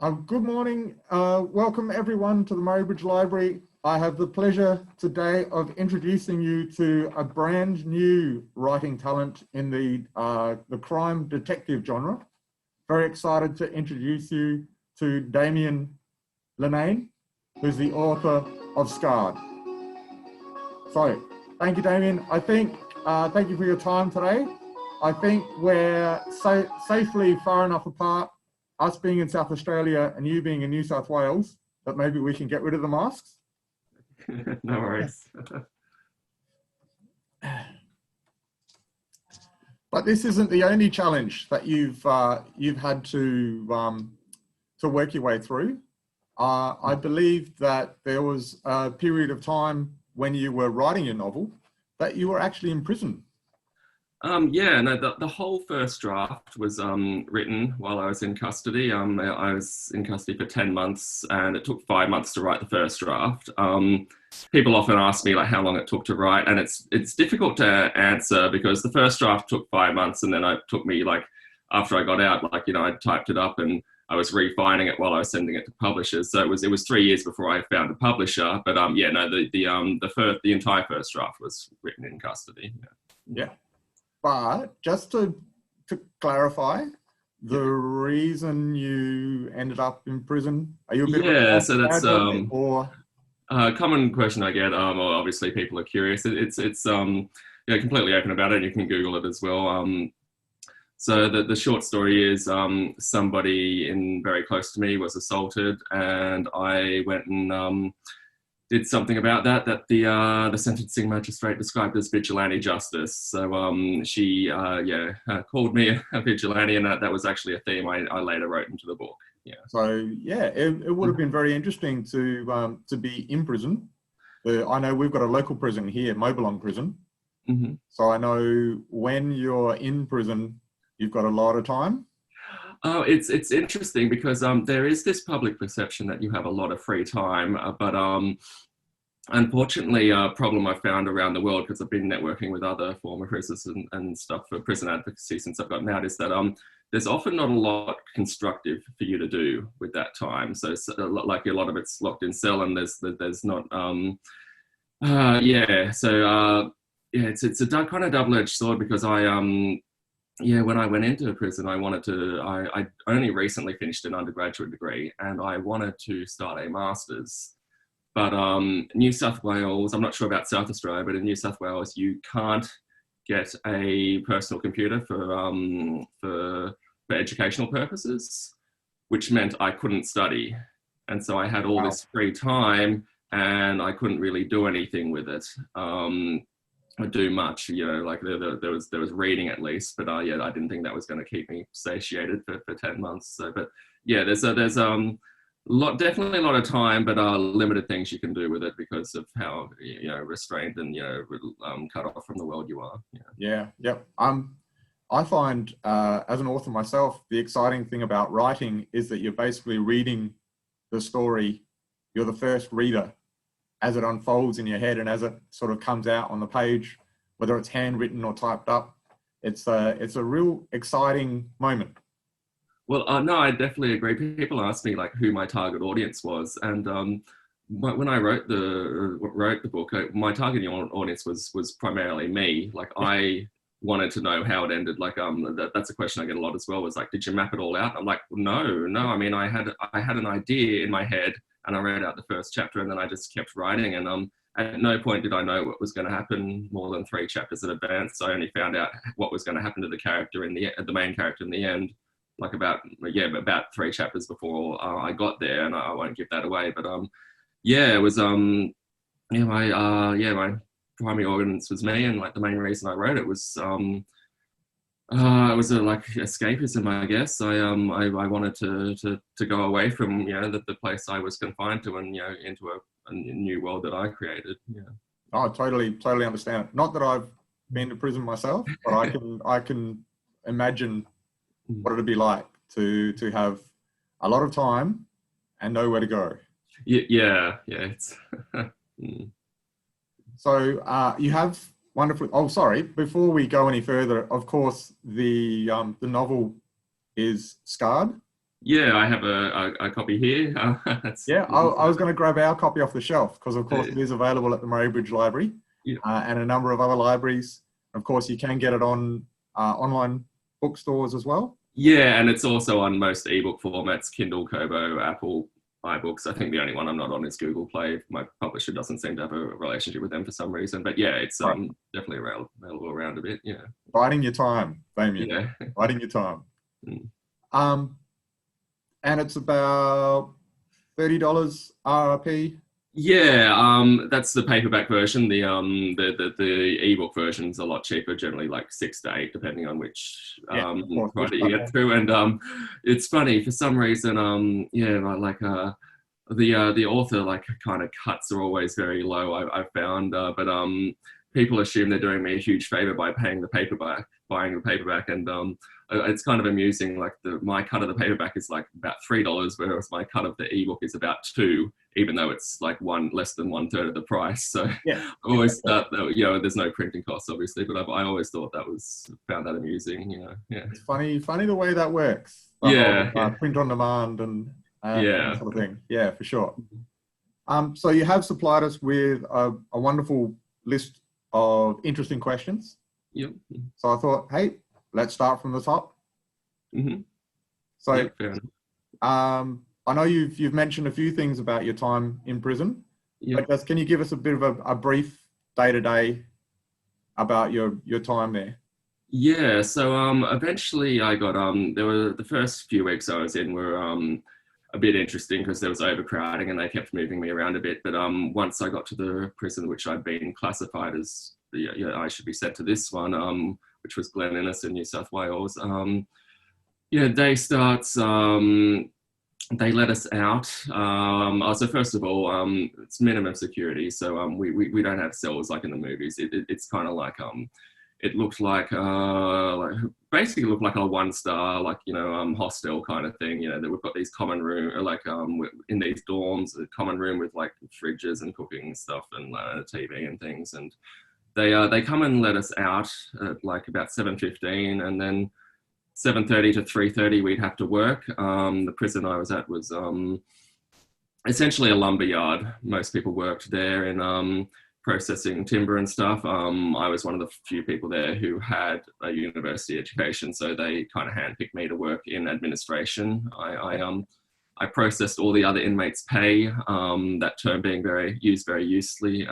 Good morning. Welcome everyone to the Murraybridge Library. I have the pleasure today of introducing you to a brand new writing talent in the crime detective genre. Very excited to introduce you to Damien Linnane, who's the author of Scarred. So, thank you, Damien. Thank you for your time today. I think we're safely far enough apart, us being in South Australia and you being in New South Wales, that maybe we can get rid of the masks. No worries. But this isn't the only challenge that you've had to work your way through. I believe that there was a period of time when you were writing your novel that you were actually in prison. The whole first draft was written while I was in custody. I was in custody for 10 months and it took 5 months to write the first draft. People often ask me like how long it took to write, and it's difficult to answer because the first draft took 5 months, and then it took me like, after I got out, I typed it up and I was refining it while I was sending it to publishers. So it was 3 years before I found a publisher. But the entire first draft was written in custody. Yeah. But just to clarify, the reason you ended up in prison, are you a bit of a so that's or a common question I get. Obviously people are curious. It's completely open about it. You can Google it as well. So the short story is somebody very close to me was assaulted, and I went and did something about that the sentencing magistrate described as vigilante justice. So she called me a vigilante, and that was actually a theme I later wrote into the book. Yeah. So yeah, it would have been very interesting to be in prison. I know we've got a local prison here, Mobilong Prison. Mm-hmm. So I know when you're in prison, you've got a lot of time. Oh, it's interesting because there is this public perception that you have a lot of free time, but unfortunately, a problem I found around the world, because I've been networking with other former prisoners and stuff for prison advocacy since I've gotten out, is that there's often not a lot constructive for you to do with that time. So like a lot of it's locked in cell, and there's not it's a kind of double-edged sword, because when I went into prison, I only recently finished an undergraduate degree and I wanted to start a master's. But New South Wales, I'm not sure about South Australia, but in New South Wales, you can't get a personal computer for educational purposes, which meant I couldn't study. And so I had all this free time and I couldn't really do anything with it. Do much, like there was reading at least, but I didn't think that was going to keep me satiated for 10 months. So, but yeah, there's definitely a lot of time, but limited things you can do with it because of how restrained and cut off from the world you are. I find as an author myself, the exciting thing about writing is that you're basically reading the story. You're the first reader as it unfolds in your head and as it sort of comes out on the page, whether it's handwritten or typed up. It's a real exciting moment. Well, no, I definitely agree. People ask me like who my target audience was, and when I wrote the book, my target audience was primarily me. Like I wanted to know how it ended. Like that's a question I get a lot as well. Was like, did you map it all out? I'm like, no. I mean, I had an idea in my head, and I read out the first chapter, and then I just kept writing. And at no point did I know what was going to happen more than 3 chapters in advance. So I only found out what was going to happen to the main character in the end, like about 3 chapters before I got there, and I won't give that away. But it was my primary audience was me, and like the main reason I wrote it was it was like escapism, I guess. I wanted to go away from the place I was confined to, and into a new world that I created. Yeah. Oh, totally understand. Not that I've been to prison myself, but I can imagine what it'd be like to have a lot of time and nowhere to go. Yeah. It's So you have wonderful. Oh, sorry. Before we go any further, of course, the novel is Scarred. Yeah, I have a copy here. That's Yeah, I was going to grab our copy off the shelf because, of course, it is available at the Murray Bridge Library yeah. and a number of other libraries. Of course, you can get it on online bookstores as well. Yeah, and it's also on most ebook formats, Kindle, Kobo, Apple, iBooks. I think the only one I'm not on is Google Play. My publisher doesn't seem to have a relationship with them for some reason. But yeah, it's Right. definitely available around a bit. Yeah. Biding your time, Damien. Yeah. Biding your time. Mm. And it's about $30 RRP. Yeah, that's the paperback version. The ebook version's a lot cheaper, generally like 6 to 8, depending on which Of course, which product you get through. And it's funny for some reason. Yeah, like the author like kind of cuts are always very low. I've found, but people assume they're doing me a huge favor by buying the paperback, and it's kind of amusing. Like my cut of the paperback is like about $3, whereas my cut of the ebook is about $2, even though it's like less than 1/3 of the price. So yeah, I always thought that, you know, there's no printing costs obviously, but I always thought found that amusing. You know, yeah. It's funny the way that works. Yeah, Whole, print on demand and yeah, that sort of thing. Yeah, for sure. So you have supplied us with a wonderful list of interesting questions. yep. So I thought, hey, let's start from the top. Mm-hmm. So, Yep, fair enough. I know you've mentioned a few things about your time in prison. Yep. But just can you give us a bit of a brief day-to-day about your time there? Yeah, so eventually I got there were the first few weeks I was in were a bit interesting because there was overcrowding and they kept moving me around a bit. But once I got to the prison, which I'd been classified as, I should be sent to this one, which was Glen Innes in New South Wales. Day starts. They let us out. So first of all, it's minimum security, so we don't have cells like in the movies. It's kind of like it looked like basically looked like a 1-star, like, you know, hostel kind of thing. You know, that we've got these common room, like in these dorms, a common room with like fridges and cooking stuff and a TV and things. And they come and let us out at like about 7:15, and then 7:30 to 3:30 we'd have to work. The prison I was at was essentially a lumber yard. Most people worked there in processing timber and stuff. I was one of the few people there who had a university education, so they kind of handpicked me to work in administration. I processed all the other inmates' pay. That term being used very loosely.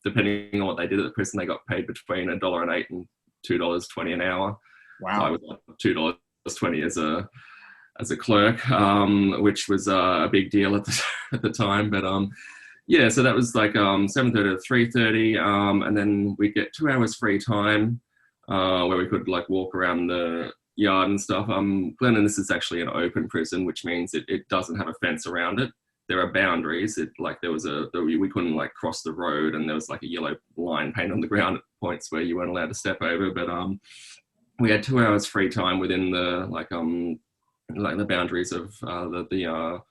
Depending on what they did at the prison, they got paid between $1.08 and $2.20 an hour. Wow. So I was $2.20 as a clerk, which was a big deal at the time. But yeah, so that was like 7:30 to 3:30, and then we'd get 2 hours free time where we could like walk around the yard and stuff. Glen Innes is actually an open prison, which means it doesn't have a fence around it. There are boundaries. We couldn't like cross the road, and there was like a yellow line painted on the ground at points where you weren't allowed to step over. But we had 2 hours free time within the the boundaries of the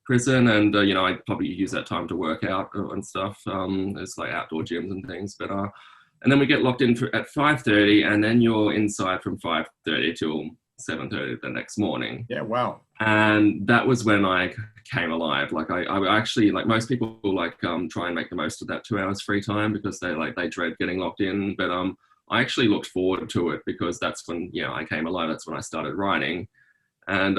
prison, and I'd probably use that time to work out and stuff. There's like outdoor gyms and things, but and then we get locked in at 5:30, and then you're inside from 5:30 till 7:30 the next morning. Yeah, wow. And that was when I came alive. Like I actually, like most people, like try and make the most of that 2 hours free time because they dread getting locked in. But I actually looked forward to it because that's when I came alive. That's when I started writing. And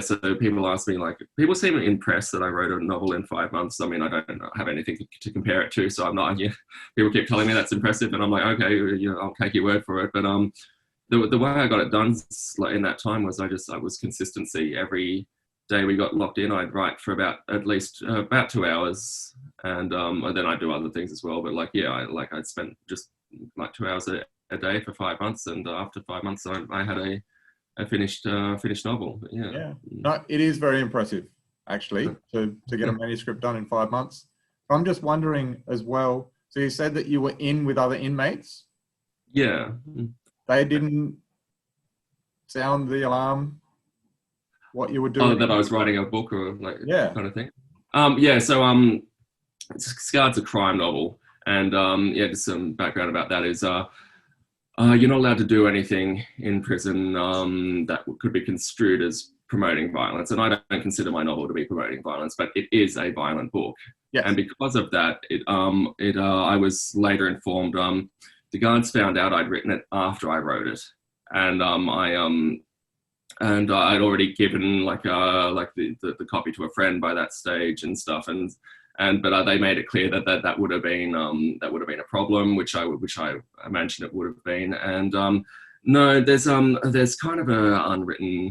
so people ask me, like, people seem impressed that I wrote a novel in 5 months. I mean, I don't have anything to compare it to, so I'm not. People keep telling me that's impressive, and I'm like, okay, I'll take your word for it. But the way I got it done in that time was I was consistency. Every day we got locked in, I'd write for at least about 2 hours, and then I'd do other things as well. But I'd spent just like 2 hours a day for 5 months, and after 5 months, I had a finished novel. But yeah. No, it is very impressive actually to get a manuscript done in 5 months. I'm just wondering as well. So you said that you were in with other inmates. Yeah. They didn't sound the alarm. What you were doing? Oh, that I was writing a book or kind of thing. So Scarred's a crime novel, and just some background about that is you're not allowed to do anything in prison that could be construed as promoting violence, and I don't consider my novel to be promoting violence, but it is a violent book. Yes. And because of that, I was later informed. The guards found out I'd written it after I wrote it, and I'd already given like the copy to a friend by that stage and stuff, but they made it clear that would have been a problem, which I imagine it would have been. And no, there's kind of a unwritten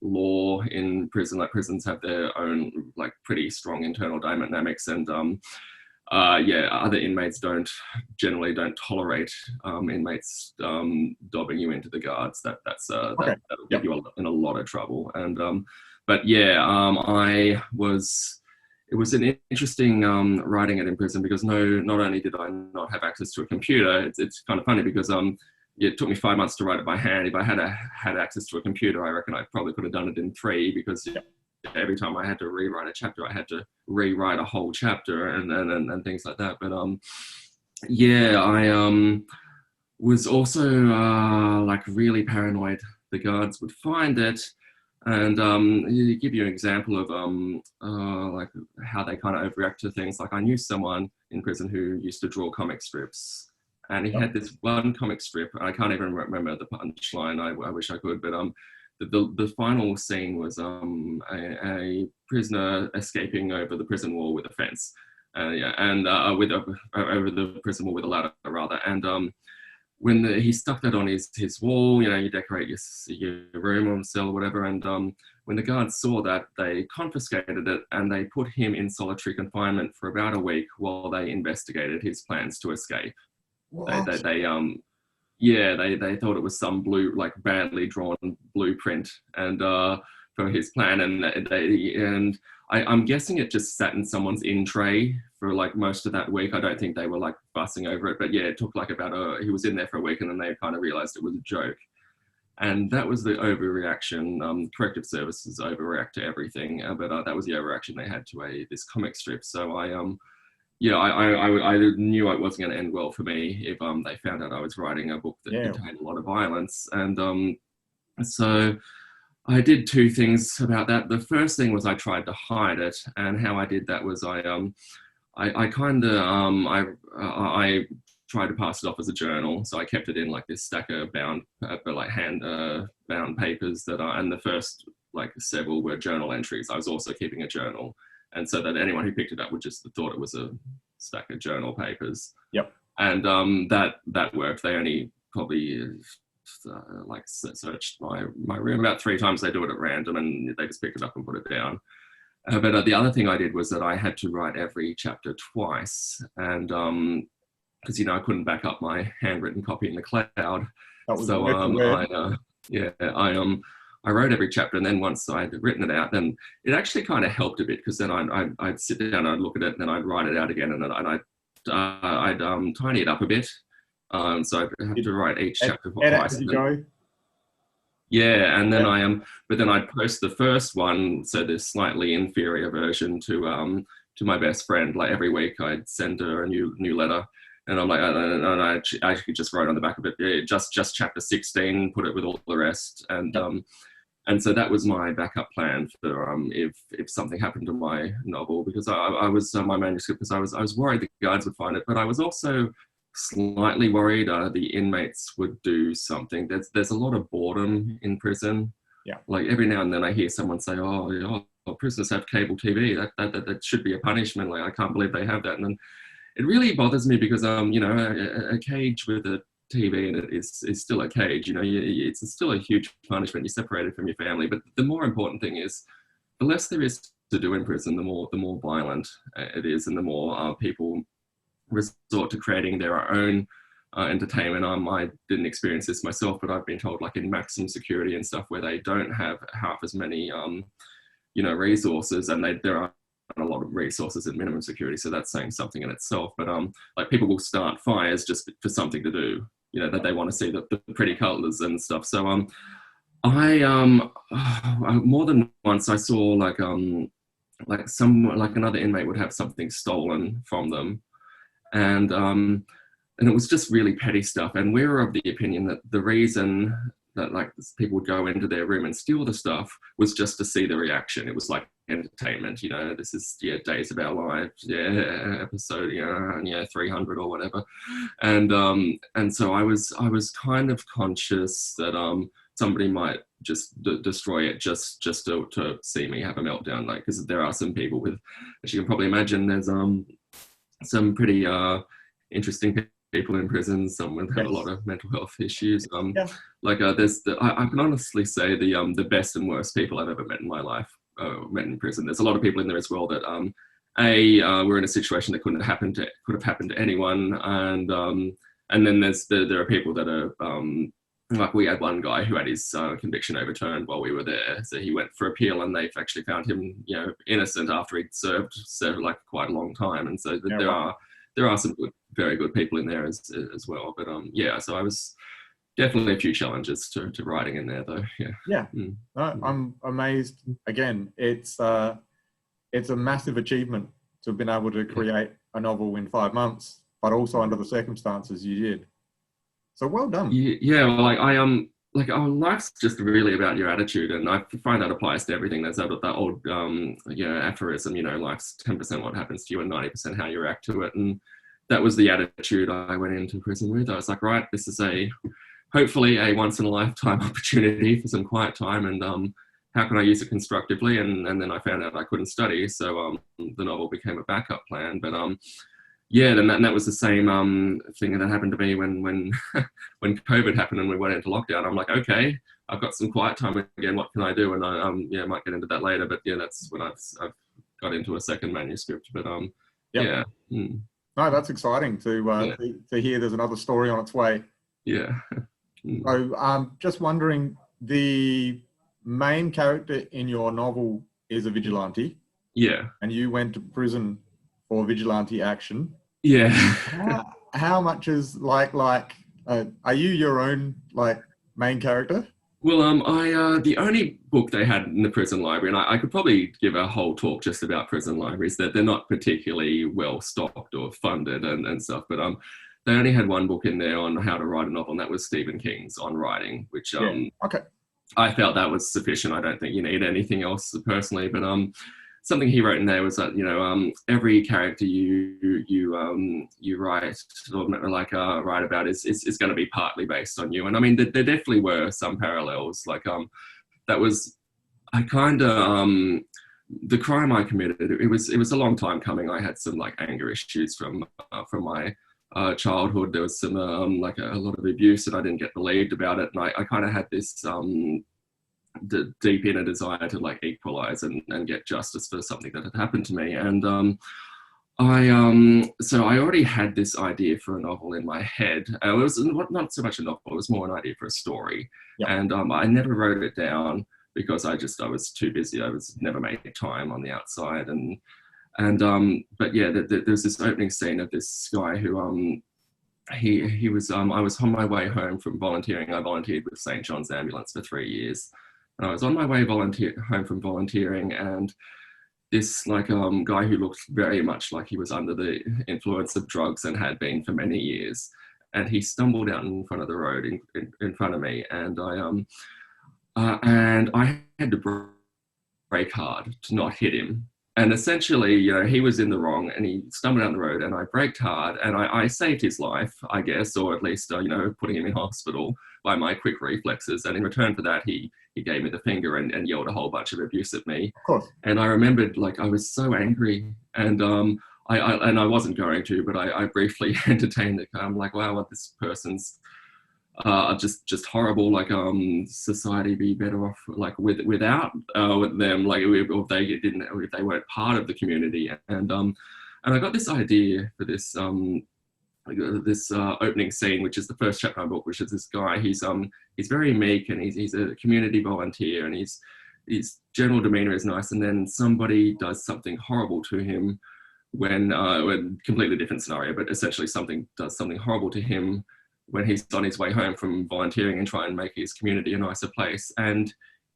law in prison. Like prisons have their own like pretty strong internal dynamics, and other inmates generally don't tolerate inmates dobbing you into the guards. That'll get you in a lot of trouble. And it was an interesting writing it in prison, because not only did I not have access to a computer, it's kind of funny because it took me 5 months to write it by hand. If I had access to a computer, I reckon I probably could have done it in 3, because every time I had to rewrite a chapter, I had to rewrite a whole chapter and things like that. But I was also like really paranoid the guards would find it. And to give you an example of like how they kind of overreact to things, like I knew someone in prison who used to draw comic strips. And he had this one comic strip. I can't even remember the punchline. I wish I could, but the final scene was a prisoner escaping over the prison wall with a fence, over the prison wall with a ladder, rather. And when he stuck that on his wall, you decorate your room or cell or whatever. And when the guards saw that, they confiscated it and they put him in solitary confinement for about a week while they investigated his plans to escape. They thought it was some badly drawn blueprint and for his plan, and I'm guessing it just sat in someone's in tray for like most of that week. I don't think they were like fussing over it, but yeah, it took like he was in there for a week, and then they kind of realized it was a joke. And that was the overreaction. Corrective services overreact to everything, but that was the overreaction they had to this comic strip. So I knew it wasn't going to end well for me if they found out I was writing a book that contained a lot of violence. And so I did 2 things about that. The first thing was I tried to hide it, and how I did that was I tried to pass it off as a journal. So I kept it in like this stack of bound papers and the first like several were journal entries. I was also keeping a journal. And so that anyone who picked it up would just have thought it was a stack of journal papers. Yep. And that worked. They only probably searched my room about 3 times. They do it at random, and they just picked it up and put it down. But the other thing I did was that I had to write every chapter twice, and because I couldn't back up my handwritten copy in the cloud. I wrote every chapter, and then once I'd written it out, then it actually kind of helped a bit, because then I'd sit down, I'd look at it, and then I'd write it out again, and then I'd tiny it up a bit. So I have to write each chapter twice. As you go. Yeah, and then but then I'd post the first one, so this slightly inferior version, to my best friend. Like every week, I'd send her a new letter. And I'm like, I actually just wrote on the back of it, just chapter 16, put it with all the rest. And so that was my backup plan for if something happened to my novel, because I was my manuscript, because I was worried the guards would find it, but I was also slightly worried the inmates would do something. There's a lot of boredom in prison. Yeah. Like every now and then I hear someone say, oh, prisoners have cable TV. That should be a punishment. Like I can't believe they have that. And then it really bothers me, because a cage with a TV in it is still a cage. It's still a huge punishment. You're separated from your family. But the more important thing is, the less there is to do in prison, the more violent it is, and the more people resort to creating their own entertainment. I didn't experience this myself, but I've been told, like in maximum security and stuff, where they don't have half as many resources, and there are a lot of resources in minimum security, so that's saying something in itself. But like people will start fires just for something to do, that they want to see the pretty colors and stuff. So I more than once I saw like another inmate would have something stolen from them, and it was just really petty stuff. And we were of the opinion that the reason that like people would go into their room and steal the stuff was just to see the reaction. It was like entertainment, you know, this is, yeah, Days of Our Lives, yeah, episode, 300 or whatever. And so I was kind of conscious that somebody might just destroy it just to see me have a meltdown, like, because there are some people with, as you can probably imagine, there's some pretty interesting people in prison, some with had a lot of mental health issues. There's I can honestly say the best and worst people I've ever met in my life met in prison. There's a lot of people in there as well that were in a situation that could have happened to anyone, and then there are people that are like, we had one guy who had his conviction overturned while we were there, so he went for appeal, and they've actually found him, innocent after he'd served like quite a long time. And so there are some very good people in there as well. But so I was definitely a few challenges to writing in there, though. I'm amazed. Again, it's a massive achievement to have been able to create a novel in 5 months, but also under the circumstances you did. So well done. Life's just really about your attitude, and I find that applies to everything. There's that old aphorism, life's 10% what happens to you and 90% how you react to it. And that was the attitude I went into prison with. I was like, right, this is hopefully a once in a lifetime opportunity for some quiet time, and how can I use it constructively? And then I found out I couldn't study, so the novel became a backup plan. But then that was the same thing that happened to me when COVID happened and we went into lockdown. I'm like, okay, I've got some quiet time again. What can I do? And I might get into that later. But that's when I've got into a second manuscript. But No, that's exciting to hear. There's another story on its way. Yeah. So just wondering, the main character in your novel is a vigilante. Yeah. And you went to prison for vigilante action. Yeah. How much is are you your own main character? Well, the only book they had in the prison library, and I could probably give a whole talk just about prison libraries, that they're not particularly well stocked or funded and stuff, but they only had one book in there on how to write a novel, and that was Stephen King's On Writing, which okay. I felt that was sufficient. I don't think you need anything else personally, but something he wrote in there was that every character you write or write about is going to be partly based on you. And I mean, there definitely were some parallels. That was the crime I committed. It was a long time coming. I had some anger issues from my childhood. There was some a lot of abuse, and I didn't get believed about it. And I kind of had this the deep inner desire to equalize and get justice for something that had happened to me. And so I already had this idea for a novel in my head. It was not so much a novel, it was more an idea for a story. Yep. And I never wrote it down because I was too busy. I was never making time on the outside. But yeah, there's this opening scene of this guy who he was I was on my way home from volunteering. I volunteered with St. John's Ambulance for 3 years. And I was on my way home from volunteering, and this guy who looked very much like he was under the influence of drugs and had been for many years, and he stumbled out in front of the road in front of me, and I had to brake hard to not hit him. And essentially, he was in the wrong, and he stumbled down the road, and I braked hard, and I saved his life, I guess, or at least, putting him in hospital by my quick reflexes. And in return for that, he gave me the finger and yelled a whole bunch of abuse at me. Of course. And I remembered, I was so angry, and I wasn't going to, but I briefly entertained it. I'm like, wow, this person's just horrible. Society be better off without them, if they weren't part of the community. And I got this idea for this opening scene, which is the first chapter of my book, which is this guy. He's very meek, and he's a community volunteer, and his general demeanor is nice, and then somebody does something horrible to him when completely different scenario, but essentially does something horrible to him when he's on his way home from volunteering and trying to make his community a nicer place, and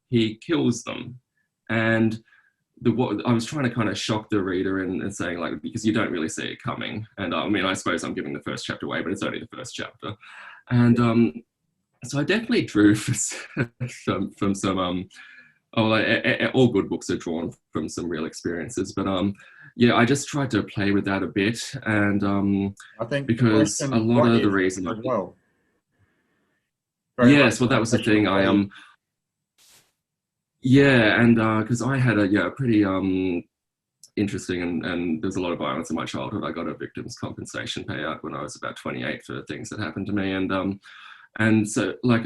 he kills them. And I was trying to kind of shock the reader and saying because you don't really see it coming. And I mean, I suppose I'm giving the first chapter away, but it's only the first chapter. And so I definitely drew from some all good books are drawn from some real experiences, but yeah, I just tried to play with that a bit, and I think the because a question, lot what of the if, reason as well, very much yes, well, that was the thing. actually, Yeah, and because I had a pretty interesting, and there's a lot of violence in my childhood. I got a victims compensation payout when I was about 28 for things that happened to me, and so like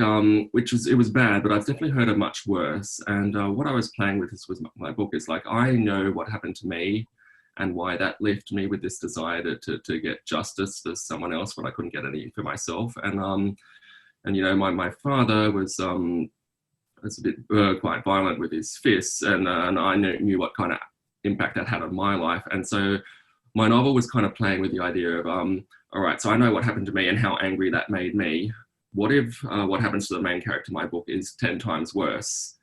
which was, it was bad, but I've definitely heard of much worse. And what I was playing with, this was my book, is like, I know what happened to me and why that left me with this desire to get justice for someone else when I couldn't get any for myself. And you know, my father was a bit quite violent with his fists, and I knew what kind of impact that had on my life. And so my novel was kind of playing with the idea of all right, so I know what happened to me and how angry that made me. What if what happens to the main character in my book is 10 times worse,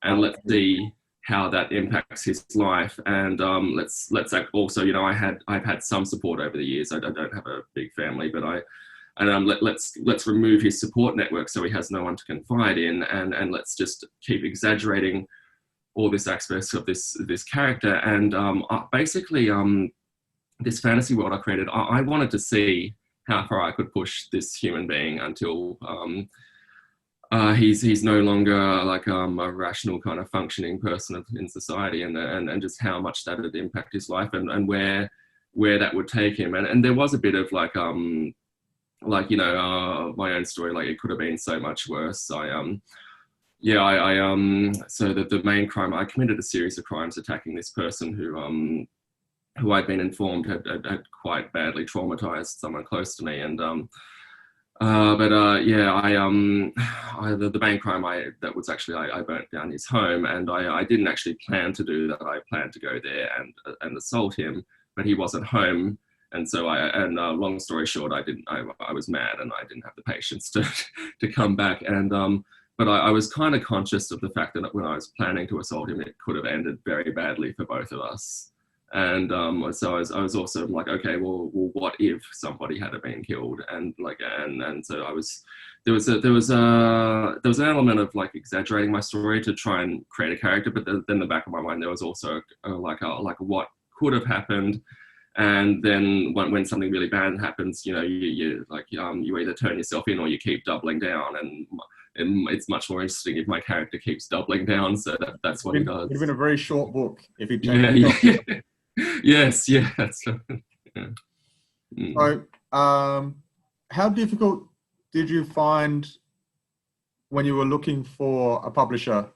and let's see how that impacts his life. And let's also, you know, I've had some support over the years. I don't have a big family, but let's remove his support network so he has no one to confide in, and let's just keep exaggerating all this aspects of this character. And basically this fantasy world I created, I wanted to see how far I could push this human being until he's no longer like a rational kind of functioning person in society, and just how much that would impact his life, and where that would take him. And there was a bit of like you know, my own story, like it could have been so much worse. So that the main crime, I committed a series of crimes attacking this person who I'd been informed had quite badly traumatized someone close to me. And the main crime that was actually, I burnt down his home, and I didn't actually plan to do that. I planned to go there and assault him, but he wasn't home. And so long story short, I was mad, and I didn't have the patience to come back. And but I was kind of conscious of the fact that when I was planning to assault him, it could have ended very badly for both of us. And so I was also like, okay, well, what if somebody had been killed? And like, and so there was an element of like exaggerating my story to try and create a character, but then in the back of my mind there was also like what could have happened. And then when something really bad happens, you know, you either turn yourself in or you keep doubling down. And it's much more interesting if my character keeps doubling down. So that's what he does. It'd have been a very short book if he changed it. Yeah. Yes, yeah. Yeah. So, how difficult did you find when you were looking for a publisher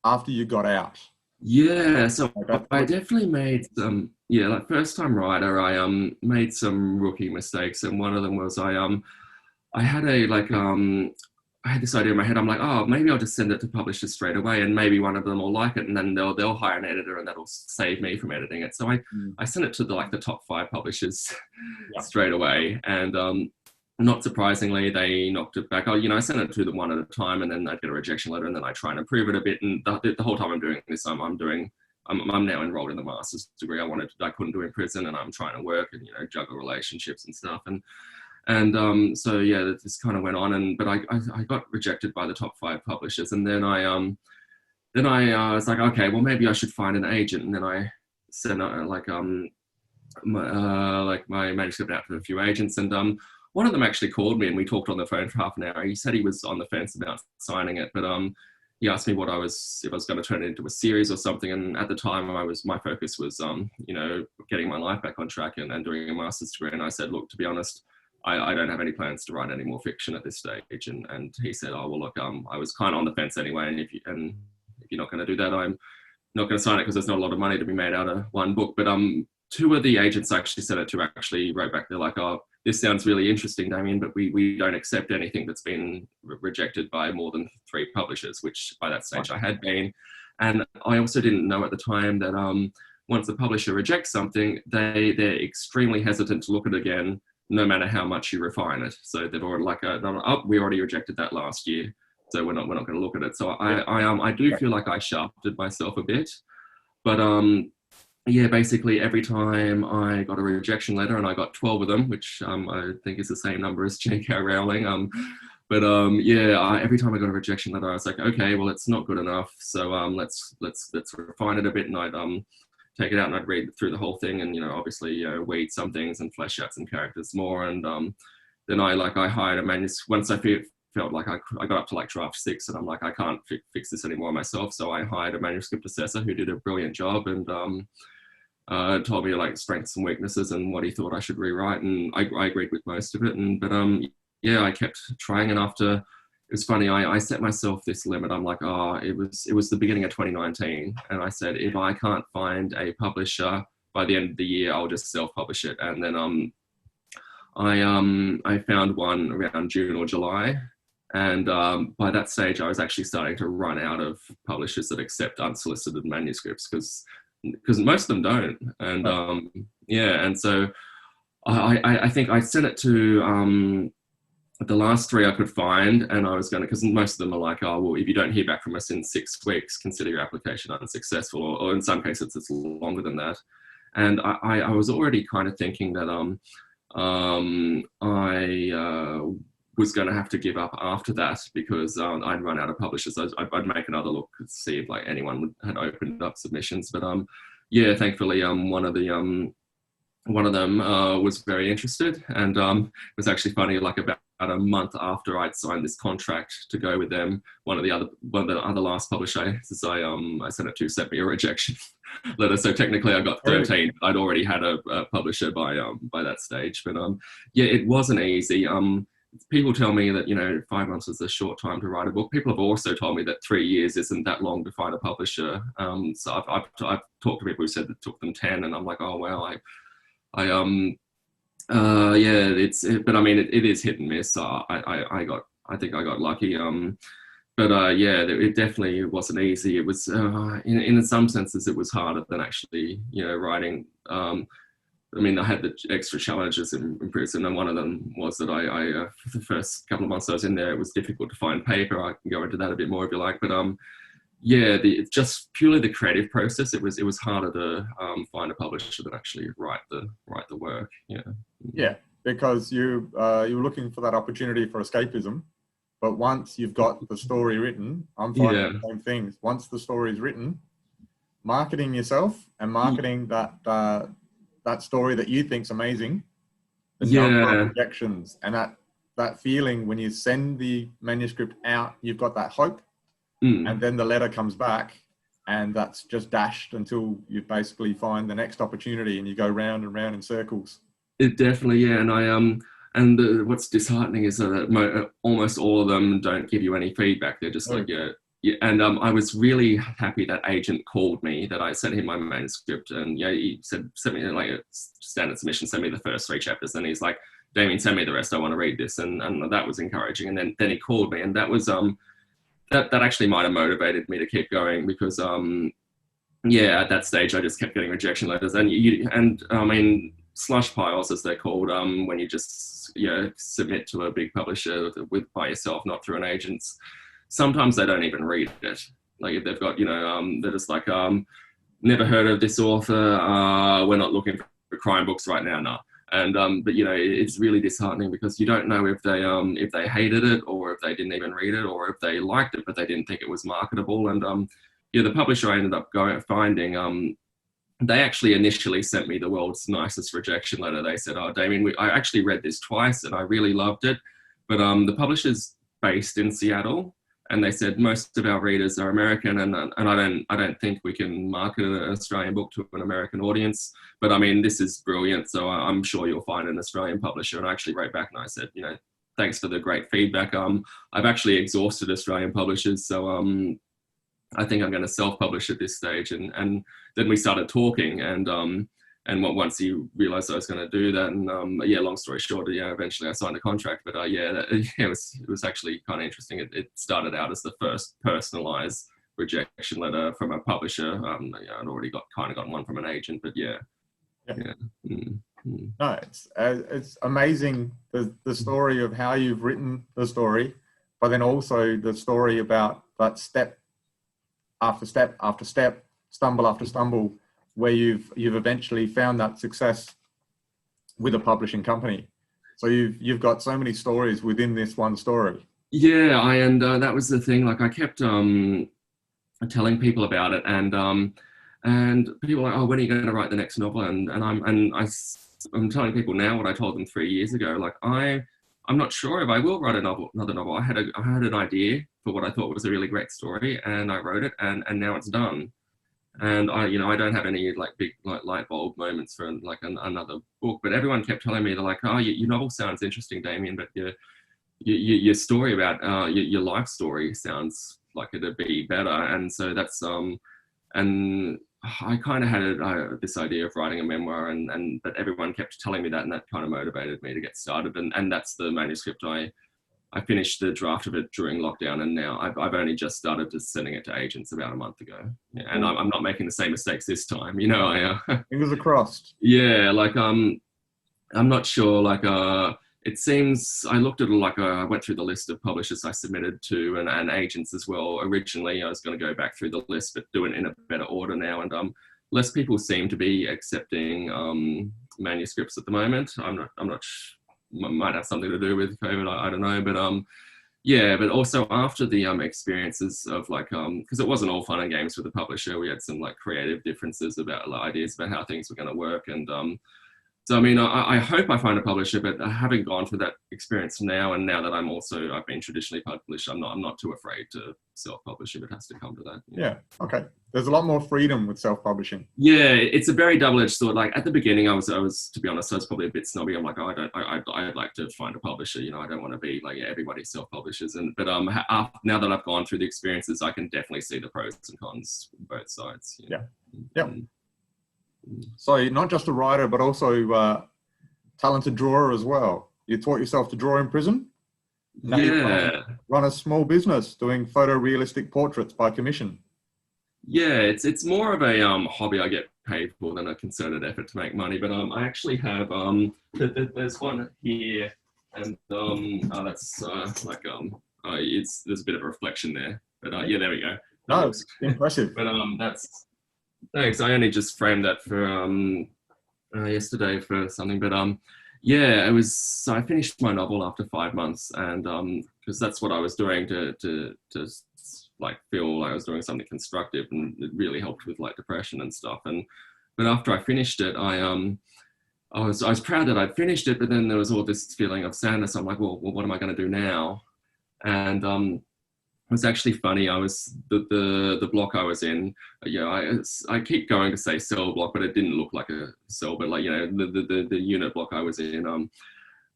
after you got out? Yeah, so I definitely made some, like first time writer, I made some rookie mistakes, and one of them was I had I had this idea in my head. I'm like, oh, maybe I'll just send it to publishers straight away, and maybe one of them will like it, and then they'll hire an editor, and that'll save me from editing it. So I sent it to the top 5 publishers straight away, and not surprisingly, they knocked it back. I sent it to them one at a time, and then I'd get a rejection letter, and then I try and improve it a bit. And the whole time I'm doing this, I'm now enrolled in the master's degree I couldn't do in prison, and I'm trying to work and juggle relationships and stuff. So yeah, this kind of went on, but I got rejected by the top 5 publishers, and then I was like, okay, well maybe I should find an agent, and then I sent my manuscript out to a few agents, and one of them actually called me, and we talked on the phone for half an hour. He said he was on the fence about signing it, but he asked me if I was going to turn it into a series or something. And at the time, my focus was getting my life back on track and doing a master's degree. And I said, look, to be honest, I don't have any plans to write any more fiction at this stage. And he said, oh well, look, I was kind of on the fence anyway, and if you're not going to do that, I'm not going to sign it, because there's not a lot of money to be made out of one book. But 2 of the agents I actually sent it to actually wrote back. They're like, oh, this sounds really interesting, Damien, but we don't accept anything that's been rejected by more than 3 publishers, which by that stage I had been. And I also didn't know at the time that once the publisher rejects something, they're extremely hesitant to look at it again, no matter how much you refine it. So they've already we already rejected that last year, so we're not going to look at it. So I do feel like I shafted myself a bit, but yeah, basically every time I got a rejection letter, and I got 12 of them, which I think is the same number as J.K. Rowling. But yeah, every time I got a rejection letter, I was like, okay, well, it's not good enough. So let's refine it a bit, and I'd take it out and I'd read through the whole thing, and obviously weed some things and flesh out some characters more. And then I hired a manuscript once I felt like I got up to like draft 6, and I'm like, I can't fix this anymore myself. So I hired a manuscript assessor who did a brilliant job, and told me like strengths and weaknesses and what he thought I should rewrite, and I agreed with most of it. But yeah, I kept trying, and after, it was funny, I set myself this limit. I'm like, it was the beginning of 2019, and I said, if I can't find a publisher by the end of the year, I'll just self-publish it. And then I found one around June or July, and by that stage, I was actually starting to run out of publishers that accept unsolicited manuscripts, because most of them don't. And yeah, and so I think I sent it to the last 3 I could find, and I was going to, because most of them are like, oh, well, if you don't hear back from us in 6 weeks, consider your application unsuccessful, or in some cases it's longer than that. And I was already kind of thinking that I was going to have to give up after that, because I'd run out of publishers. I'd make another look to see if like anyone had opened up submissions. But yeah, thankfully one of them was very interested, and it was actually funny, like about a month after I'd signed this contract to go with them, one of the other last publishers I sent it to sent me a rejection letter. So technically I got 13. I'd already had a publisher by that stage. But yeah, it wasn't easy. People tell me that 5 months is a short time to write a book. People have also told me that 3 years isn't that long to find a publisher. So I've talked to people who said it took them 10, and I'm like, oh wow, yeah, but I mean, it is hit and miss. I think I got lucky. But yeah, it definitely wasn't easy. It was, in some senses, it was harder than actually, writing. I mean, I had the extra challenges in prison, and one of them was that for the first couple of months I was in there, it was difficult to find paper. I can go into that a bit more if you like. But yeah, just purely the creative process, it was harder to find a publisher than actually write the work. Yeah. Yeah, because you're looking for that opportunity for escapism, but once you've got the story written, I'm finding the same things. Once the story is written, marketing yourself and marketing that story that you think's amazing, the number of rejections, and that feeling when you send the manuscript out, you've got that hope. And then the letter comes back, and that's just dashed until you basically find the next opportunity, and you go round and round in circles. It definitely, yeah. And what's disheartening is that almost all of them don't give you any feedback. They're just like, yeah. And I was really happy that agent called me, that I sent him my manuscript, and he said, send me like a standard submission, send me the first 3 chapters. And he's like, Damien, send me the rest. I want to read this. And that was encouraging. And then he called me, and that was that actually might have motivated me to keep going, because yeah, at that stage I just kept getting rejection letters, and I mean, slush piles as they're called, when you just submit to a big publisher by yourself, not through an agent. Sometimes they don't even read it. Like if they've got they're just like, never heard of this author, we're not looking for crime books right now, no. And but it's really disheartening, because you don't know if they hated it, or if they didn't even read it, or if they liked it but they didn't think it was marketable. And the publisher I ended up finding, they actually initially sent me the world's nicest rejection letter. They said, oh, Damien, I actually read this twice and I really loved it, but the publisher's based in Seattle, and they said most of our readers are American, and I don't think we can market an Australian book to an American audience. But I mean, this is brilliant, so I'm sure you'll find an Australian publisher. And I actually wrote back and I said, thanks for the great feedback. I've actually exhausted Australian publishers, so I think I'm going to self-publish at this stage. And then we started talking, and once he realized I was going to do that, and yeah, long story short, eventually I signed a contract. But it was actually kind of interesting. It started out as the first personalized rejection letter from a publisher. I'd already gotten one from an agent, but yeah. No, it's amazing, the story of how you've written the story, but then also the story about that step after step after step, stumble after stumble, where you've eventually found that success with a publishing company. So you've got so many stories within this one story. Yeah, that was the thing. Like I kept telling people about it, and people were like, oh, when are you going to write the next novel? I'm telling people now what I told them 3 years ago. Like I'm not sure if I will write another novel. I had an idea for what I thought was a really great story, and I wrote it, and now it's done. And I don't have any like big like light bulb moments for like another book. But everyone kept telling me, they're like, oh, your novel sounds interesting, Damien, but your story about your life story sounds like it'd be better. And so that's and I kind of had this idea of writing a memoir, but everyone kept telling me that, and that kind of motivated me to get started. And that's the manuscript. I finished the draft of it during lockdown, and now I've only just started just sending it to agents about a month ago. Yeah, and I'm not making the same mistakes this time. Fingers crossed. Yeah, like I'm not sure. Like it seems I looked at it, like I went through the list of publishers I submitted to, and agents as well. Originally, I was going to go back through the list, but do it in a better order now. And less people seem to be accepting manuscripts at the moment. I'm not. Might have something to do with COVID. I don't know, but yeah. But also after the experiences of like because it wasn't all fun and games with the publisher. We had some like creative differences about like, ideas about how things were going to work, and so I mean, I hope I find a publisher, but having gone through that experience now, and now that I've been traditionally published, I'm not too afraid to self-publish if it has to come to that. Yeah. Okay. There's a lot more freedom with self-publishing. Yeah, it's a very double-edged sword. Like at the beginning, I was to be honest, I was probably a bit snobby. I'm like, oh, I'd like to find a publisher. I don't want to be like everybody self-publishes. But now that I've gone through the experiences, I can definitely see the pros and cons on both sides. Yeah. Yeah. So you're not just a writer, but also talented drawer as well. You taught yourself to draw in prison. Now you run a small business doing photorealistic portraits by commission. Yeah, it's more of a hobby I get paid for than a concerted effort to make money. But I actually have there's one here, and that's there's a bit of a reflection there. But yeah, there we go. No, it's impressive. But that's thanks. I only just framed that for yesterday for something. But yeah, it was. So I finished my novel after 5 months, and because that's what I was doing to like feel like I was doing something constructive, and it really helped with like depression and stuff. But after I finished it, I was proud that I'd finished it, but then there was all this feeling of sadness. I'm like, well, what am I going to do now? And it was actually funny. I was the block I was in. I keep going to say cell block, but it didn't look like a cell. But like the unit block I was in.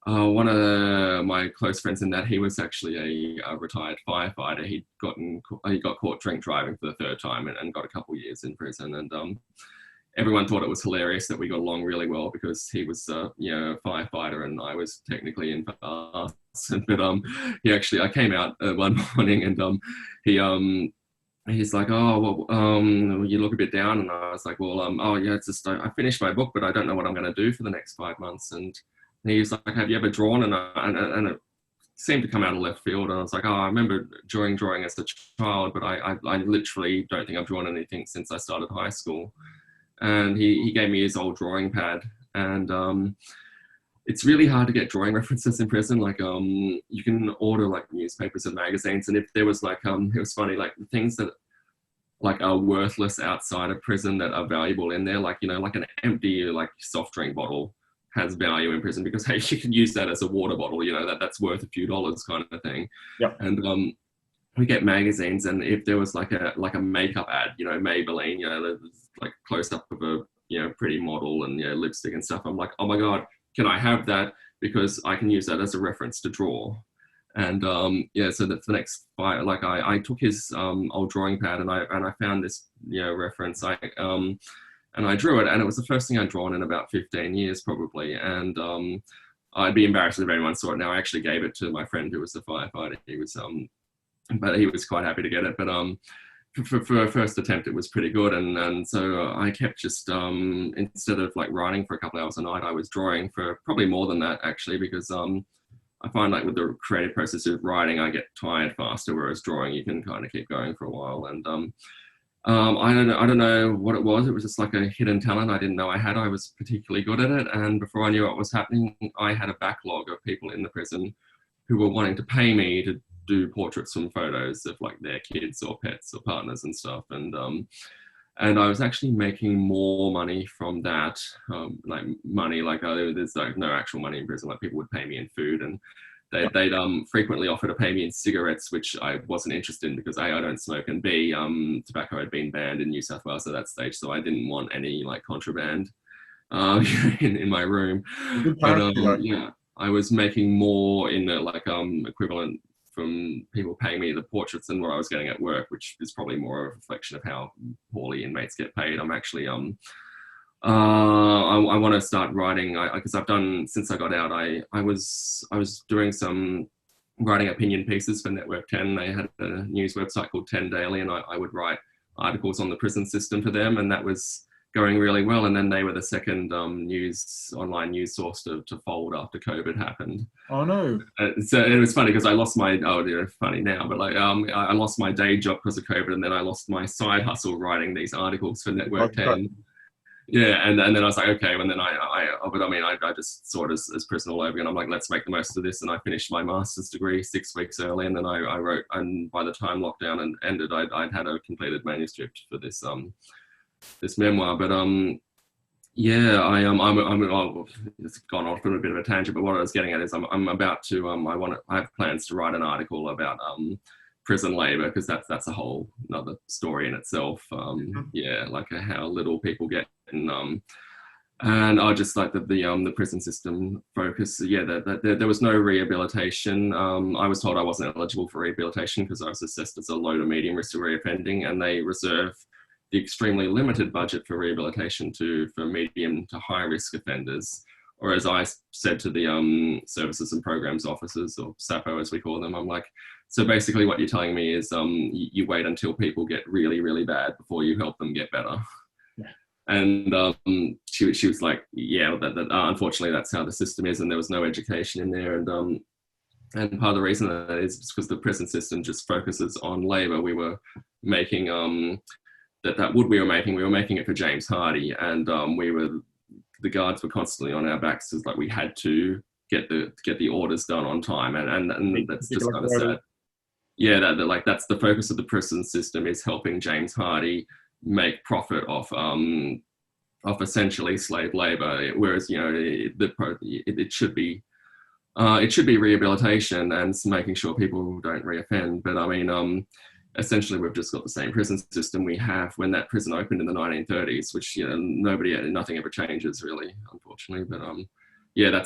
One of my close friends in that, he was actually a retired firefighter. He got caught drink driving for the third time and got a couple of years in prison. And everyone thought it was hilarious that we got along really well because he was a firefighter and I was technically in for arson. But I came out one morning and he's like, oh, well, you look a bit down. And I was like, well, oh yeah, it's just I finished my book, but I don't know what I'm going to do for the next 5 months. And he was like, have you ever drawn? And it seemed to come out of left field. And I was like, oh, I remember drawing as a child, but I literally don't think I've drawn anything since I started high school. And he gave me his old drawing pad. And it's really hard to get drawing references in prison. Like you can order like newspapers and magazines. And if there was like, it was funny, like things that like are worthless outside of prison that are valuable in there, like, like an empty like soft drink bottle has value in prison because hey, you can use that as a water bottle, that's worth a few dollars kind of thing. Yeah. And we get magazines, and if there was like a makeup ad, Maybelline, like close up of a pretty model and lipstick and stuff, I'm like, oh my god, can I have that because I can use that as a reference to draw. And so that's the next fight. Like I took his old drawing pad and I found this reference. And I drew it, and it was the first thing I'd drawn in about 15 years probably. And I'd be embarrassed if anyone saw it now. I actually gave it to my friend who was the firefighter. He was, but he was quite happy to get it. But for a first attempt, it was pretty good. And so I kept just, instead of like writing for a couple of hours a night, I was drawing for probably more than that actually, because I find like with the creative process of writing, I get tired faster, whereas drawing, you can kind of keep going for a while. And I don't know what it was. It was just like a hidden talent I didn't know I had. I was particularly good at it. And before I knew what was happening, I had a backlog of people in the prison who were wanting to pay me to do portraits from photos of like their kids or pets or partners and stuff. And I was actually making more money from that, there's like no actual money in prison. Like people would pay me in food, and they'd frequently offer to pay me in cigarettes, which I wasn't interested in because A, I don't smoke, and B, tobacco had been banned in New South Wales at that stage, so I didn't want any like contraband in my room. But yeah, I was making more in the equivalent from people paying me the portraits than what I was getting at work, which is probably more a reflection of how poorly inmates get paid. I'm actually I want to start writing because I've done, since I got out, I was doing some writing opinion pieces for Network 10. They had a news website called 10 Daily, and I would write articles on the prison system for them, and that was going really well. And then they were the second online news source to fold after COVID happened. Oh no! So it was funny because I lost my funny now, but I lost my day job because of COVID, and then I lost my side hustle writing these articles for Network 10. Yeah, and then I was like, okay, and then I just saw it as prison all over again. I'm like, let's make the most of this, and I finished my master's degree 6 weeks early, and then I wrote, and by the time lockdown ended, I'd had a completed manuscript for this this memoir. But it's gone off on a bit of a tangent, but what I was getting at is I'm about to I have plans to write an article about prison labor, because that's a whole another story in itself. How little people get, and I just like the prison system focus. That there was no rehabilitation. I was told I wasn't eligible for rehabilitation because I was assessed as a low to medium risk of reoffending, and they reserve the extremely limited budget for rehabilitation for medium to high risk offenders. Or as I said to the services and programs officers, or SAPO as we call them, I'm like, so basically what you're telling me is you wait until people get really, really bad before you help them get better. Yeah. And she was like, yeah, unfortunately that's how the system is, and there was no education in there. And part of the reason that is because the prison system just focuses on labour. We were making we were making it for James Hardy, and the guards were constantly on our backs, because like we had to get the orders done on time, and that's just kind of sad. Yeah, that's the focus of the prison system, is helping James Hardy make profit off essentially slave labor, whereas it should be rehabilitation and making sure people don't reoffend. But essentially we've just got the same prison system we have when that prison opened in the 1930s, which nothing ever changes really, unfortunately. But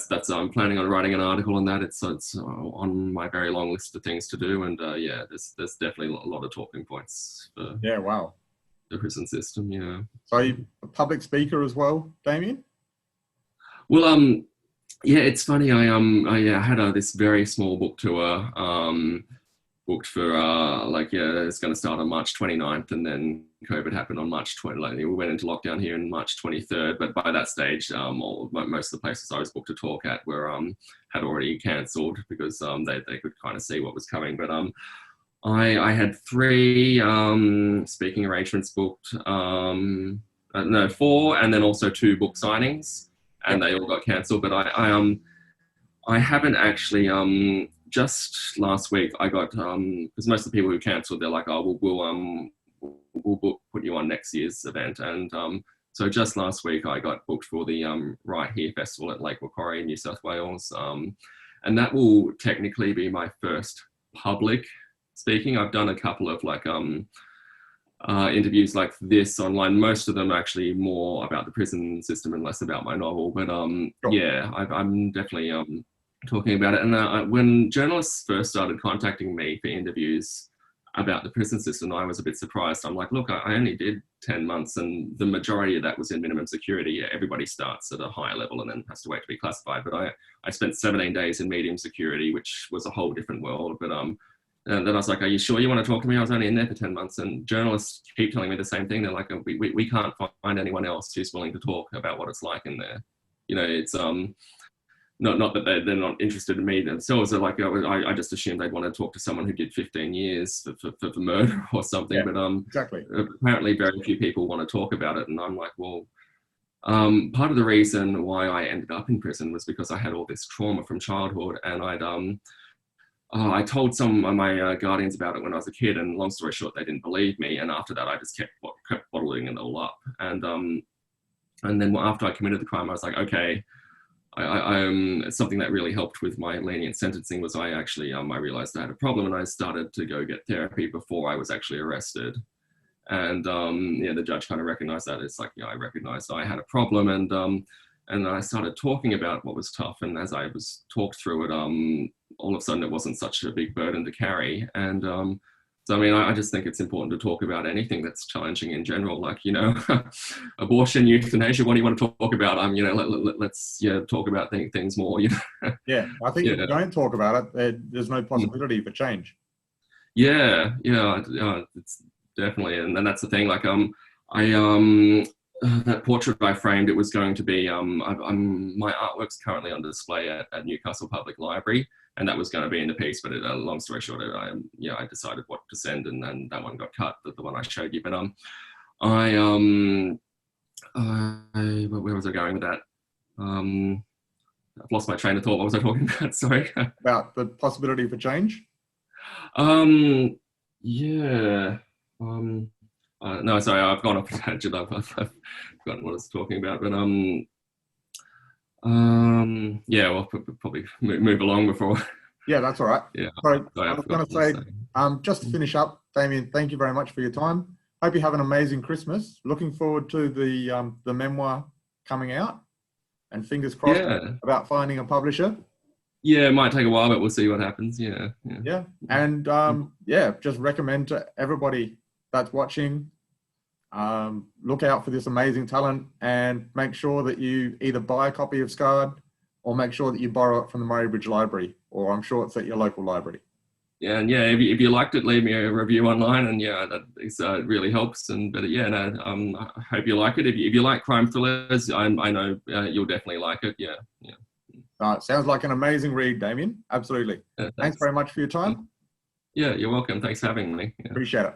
that's I'm planning on writing an article on that. It's on my very long list of things to do, and there's definitely a lot of talking points for the prison system. Yeah. So are you a public speaker as well, Damien? Well, it's funny. I had this very small book tour booked for it's going to start on March 29th, and then COVID happened on March 20th. We went into lockdown here in March 23rd, but by that stage, most of the places I was booked to talk at were had already cancelled, because they could kind of see what was coming. But I had 3 speaking arrangements booked, 4, and then also 2 book signings, and they all got cancelled. But I haven't actually. Just last week, I got because most of the people who cancelled, they're like, oh, we'll put you on next year's event. And so just last week, I got booked for the Right Here Festival at Lake Macquarie in New South Wales, and that will technically be my first public speaking. I've done a couple of interviews like this online. Most of them are actually more about the prison system and less about my novel. But I'm definitely talking about it. And when journalists first started contacting me for interviews about the prison system, I was a bit surprised. I'm like, look, I only did 10 months, and the majority of that was in minimum security. Everybody starts at a higher level and then has to wait to be classified. But I spent 17 days in medium security, which was a whole different world. But and then I was like, are you sure you want to talk to me? I was only in there for 10 months. And journalists keep telling me the same thing. They're like, we can't find anyone else who's willing to talk about what it's like in there. It's not that they're not interested in me themselves. They're like, I just assumed they'd want to talk to someone who did 15 years for murder or something. Yeah, but exactly. Apparently very few people want to talk about it. And I'm like, well, part of the reason why I ended up in prison was because I had all this trauma from childhood, and I told some of my guardians about it when I was a kid, and long story short, they didn't believe me. And after that, I just kept bottling it all up. And then after I committed the crime, I was like, okay, something that really helped with my lenient sentencing was I actually I realized I had a problem, and I started to go get therapy before I was actually arrested. And yeah, the judge kind of recognized that. It's like, yeah, I recognized I had a problem, and I started talking about what was tough. And as I was talked through it, all of a sudden it wasn't such a big burden to carry. And so, I mean, I just think it's important to talk about anything that's challenging in general, like, you know, abortion, euthanasia. What do you want to talk about? You know, let's talk about things more. You know? Yeah, I think if you don't talk about it, there's no possibility for change. Yeah, it's definitely, and that's the thing. Like, that portrait I framed, it was going to be my artwork's currently on display at Newcastle Public Library, and that was going to be in the piece. But long story short, I decided what to send, and then that one got cut, the one I showed you. But where was I going with that? I've lost my train of thought. What was I talking about? Sorry. About the possibility for change. Yeah. No, sorry, I've gone off a tangent. I've forgotten what I was talking about, but yeah, we'll probably move along before. Yeah, that's all right. Yeah. So I was going to say, just to finish up, Damien, thank you very much for your time. Hope you have an amazing Christmas. Looking forward to the memoir coming out, and fingers crossed about finding a publisher. Yeah, it might take a while, but we'll see what happens. Yeah. And just recommend to everybody that's watching, look out for this amazing talent, and make sure that you either buy a copy of Scarred or make sure that you borrow it from the Murray Bridge Library, or I'm sure it's at your local library. Yeah, and if you liked it, leave me a review online, and that really helps. I hope you like it. If you like crime thrillers, I know you'll definitely like it. Yeah. Sounds like an amazing read, Damien. Absolutely. Thanks very much for your time. Yeah, you're welcome. Thanks for having me. Yeah. Appreciate it.